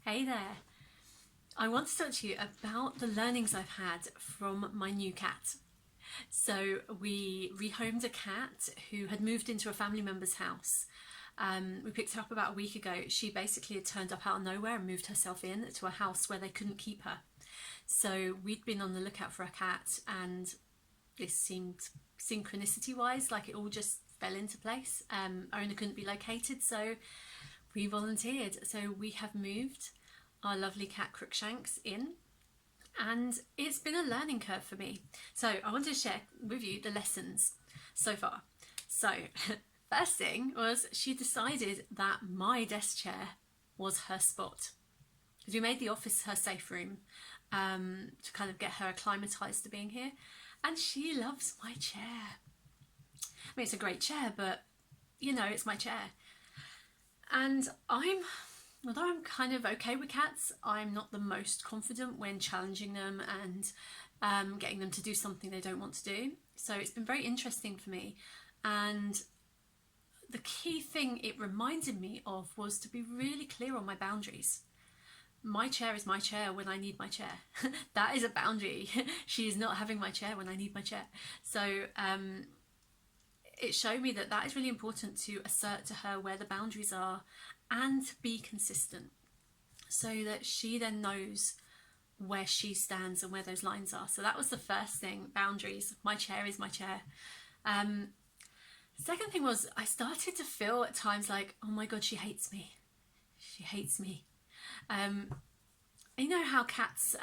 Hey there. I want to talk to you about the learnings I've had from my new cat. So we rehomed a cat who had moved into a family member's house. We picked her up about a week ago. She basically had turned up out of nowhere and moved herself in to a house where they couldn't keep her. So we'd been on the lookout for a cat, and this seemed synchronicity wise like it all just fell into place. Owner couldn't be located, so we volunteered. So we have moved our lovely cat Crookshanks in, and it's been a learning curve for me. So I wanted to share with you the lessons so far. So first thing was she decided that my desk chair was her spot, because we made the office her safe room to kind of get her acclimatized to being here, and she loves my chair. I mean, it's a great chair, but you know, it's my chair. And although I'm kind of okay with cats, I'm not the most confident when challenging them and getting them to do something they don't want to do. So it's been very interesting for me. And the key thing it reminded me of was to be really clear on my boundaries. My chair is my chair when I need my chair. That is a boundary. She is not having my chair when I need my chair. So it showed me that that is really important, to assert to her where the boundaries are and be consistent, so that she then knows where she stands and where those lines are. So that was the first thing, boundaries. My chair is my chair. Second thing was, I started to feel at times like, oh my God, she hates me. She hates me. You know how cats,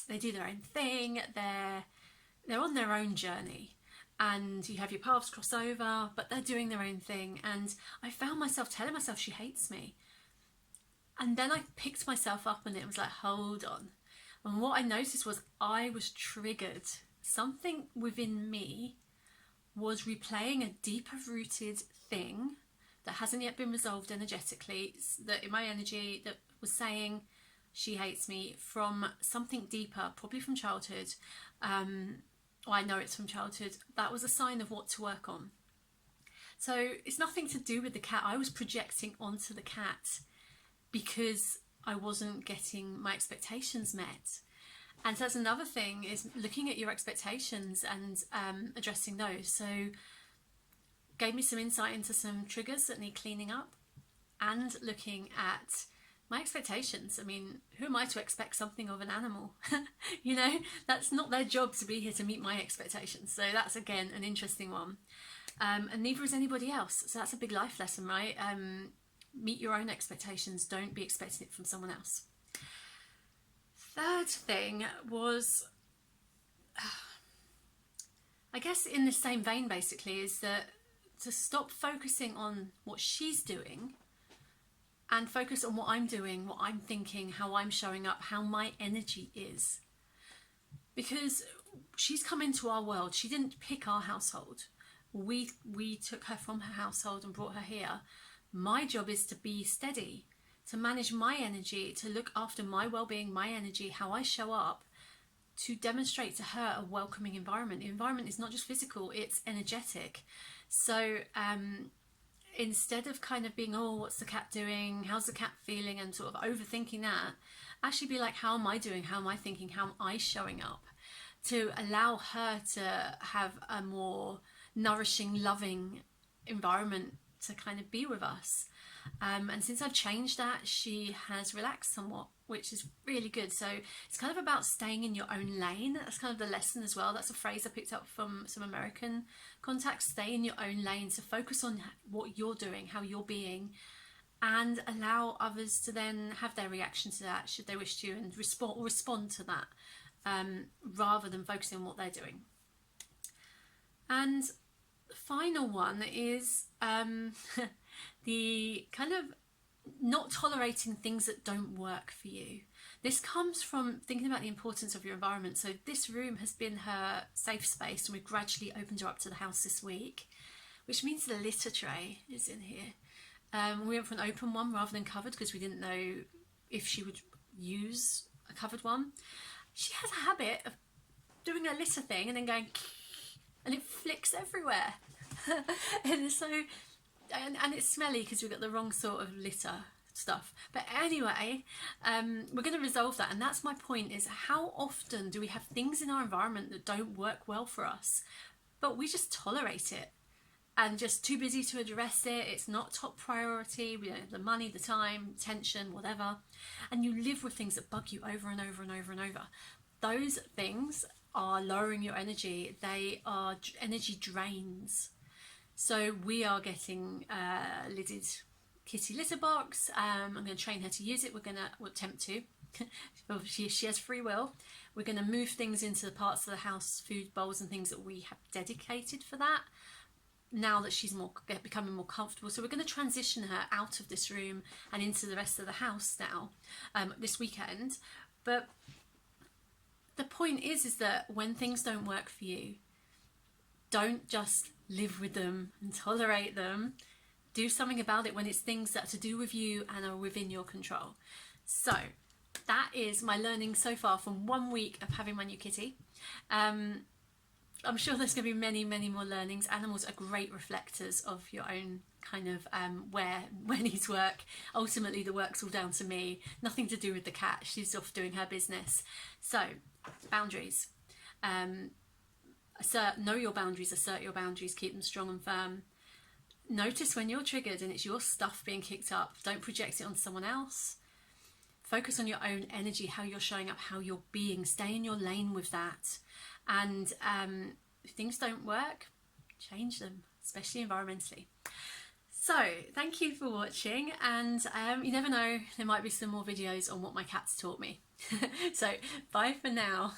they do their own thing. They're on their own journey, and you have your paths cross over, but they're doing their own thing. And I found myself telling myself she hates me. And then I picked myself up and it was like, hold on. And what I noticed was I was triggered. Something within me was replaying a deeper rooted thing that hasn't yet been resolved energetically, that in my energy, that was saying she hates me from something deeper, probably from childhood. I know it's from childhood. That was a sign of what to work on. So it's nothing to do with the cat. I was projecting onto the cat because I wasn't getting my expectations met. And so that's another thing, is looking at your expectations and addressing those. So gave me some insight into some triggers that need cleaning up, and looking at my expectations. I mean, who am I to expect something of an animal? You know, that's not their job to be here to meet my expectations. So that's, again, an interesting one. And neither is anybody else. So that's a big life lesson, right? Meet your own expectations. Don't be expecting it from someone else. Third thing was, I guess in the same vein basically, is that to stop focusing on what she's doing and focus on what I'm doing, what I'm thinking, how I'm showing up, how my energy is. Because she's come into our world. She didn't pick our household. We took her from her household and brought her here. My job is to be steady, to manage my energy, to look after my well-being, my energy, how I show up, to demonstrate to her a welcoming environment. The environment is not just physical, it's energetic. So instead of kind of being, oh, what's the cat doing? How's the cat feeling? And sort of overthinking that, actually be like, how am I doing? How am I thinking? How am I showing up? To allow her to have a more nourishing, loving environment to kind of be with us. And since I've changed that, she has relaxed somewhat, which is really good. So it's kind of about staying in your own lane. That's kind of the lesson as well. That's a phrase I picked up from some American contacts. Stay in your own lane. So focus on what you're doing, how you're being, and allow others to then have their reaction to that, should they wish to, and respond to that, rather than focusing on what they're doing. And the final one is the kind of not tolerating things that don't work for you. This comes from thinking about the importance of your environment. So this room has been her safe space, and we've gradually opened her up to the house this week, which means the litter tray is in here. We went for an open one rather than covered because we didn't know if she would use a covered one. She has a habit of doing a litter thing and then going, and it flicks everywhere. And so, and it's smelly because we've got the wrong sort of litter stuff. But anyway, we're going to resolve that, and that's my point, is how often do we have things in our environment that don't work well for us, but we just tolerate it and just too busy to address it. It's not top priority. We don't have the money, the time, attention, whatever, and you live with things that bug you over and over and over and over. Those things are lowering your energy. They are energy drains. So we are getting a lidded kitty litter box. I'm going to train her to use it. We'll attempt to. She has free will. We're going to move things into the parts of the house, food bowls and things that we have dedicated for that, now that she's becoming more comfortable. So we're going to transition her out of this room and into the rest of the house now, this weekend. But the point is that when things don't work for you, don't just live with them and tolerate them. Do something about it when it's things that are to do with you and are within your control. So that is my learning so far from 1 week of having my new kitty. I'm sure there's going to be many, many more learnings. Animals are great reflectors of your own kind of where needs work. Ultimately, the work's all down to me. Nothing to do with the cat. She's off doing her business. So, boundaries. Know your boundaries, assert your boundaries, keep them strong and firm. Notice when you're triggered and it's your stuff being kicked up. Don't project it on someone else. Focus on your own energy, how you're showing up, how you're being. Stay in your lane with that. And if things don't work, change them, especially environmentally. So thank you for watching, and you never know, there might be some more videos on what my cats taught me. So bye for now.